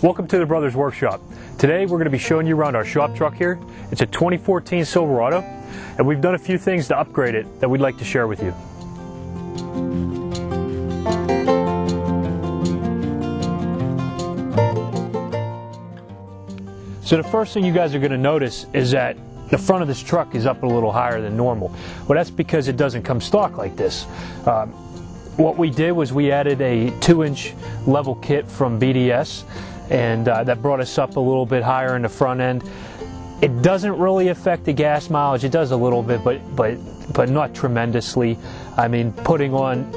Welcome to the Brothers Workshop. Today we're going to be showing you around our shop truck here. It's a 2014 Silverado, and we've done a few things to upgrade it that we'd like to share with you. So the first thing you guys are going to notice is that the front of this truck is up a little higher than normal. Well, that's because it doesn't come stock like this. What we did was we added a 2-inch level kit from BDS, and that brought us up a little bit higher in the front end. It doesn't really affect the gas mileage. It does a little bit, but not tremendously. I mean, putting on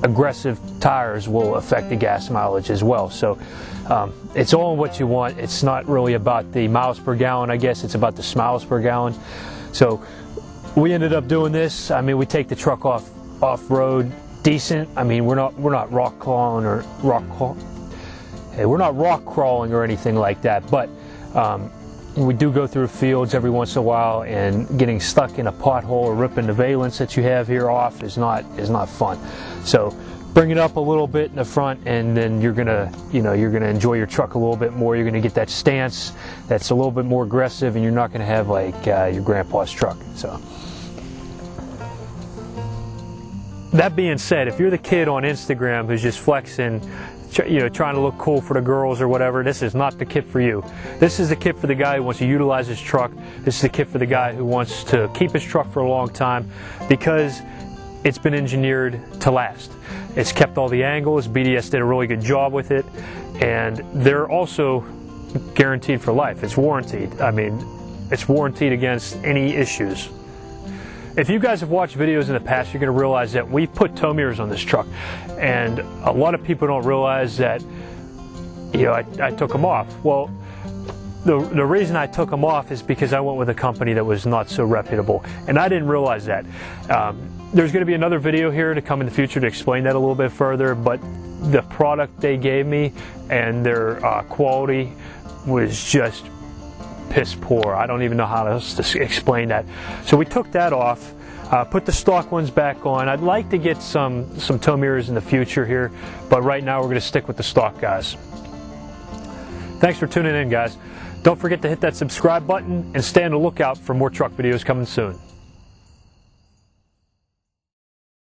aggressive tires will affect the gas mileage as well. So it's all what you want. It's not really about the miles per gallon, I guess. It's about the smiles per gallon. So we ended up doing this. I mean, we take the truck off-road decent. I mean, we're not rock crawling or anything like that, but we do go through fields every once in a while, and getting stuck in a pothole or ripping the valence that you have here off is not fun. So bring it up a little bit in the front, and then you're gonna enjoy your truck a little bit more. You're gonna get that stance that's a little bit more aggressive, and you're not gonna have like your grandpa's truck. So that being said, if you're the kid on Instagram who's just flexing, trying to look cool for the girls or whatever, this is not the kit for you. This is the kit for the guy who wants to utilize his truck. This is the kit for the guy who wants to keep his truck for a long time, because it's been engineered to last. It's kept all the angles. BDS did a really good job with it, and they're also guaranteed for life. It's warranted. I mean, it's warranted against any issues. If you guys have watched videos in the past, you're going to realize that we've put tow mirrors on this truck, and a lot of people don't realize that I took them off. Well, the reason I took them off is because I went with a company that was not so reputable, and I didn't realize that. There's going to be another video here to come in the future to explain that a little bit further, but the product they gave me and their quality was just piss poor. I don't even know how else to explain that. So we took that off, put the stock ones back on. I'd like to get some tow mirrors in the future here, but right now we're going to stick with the stock guys. Thanks for tuning in, guys. Don't forget to hit that subscribe button and stay on the lookout for more truck videos coming soon.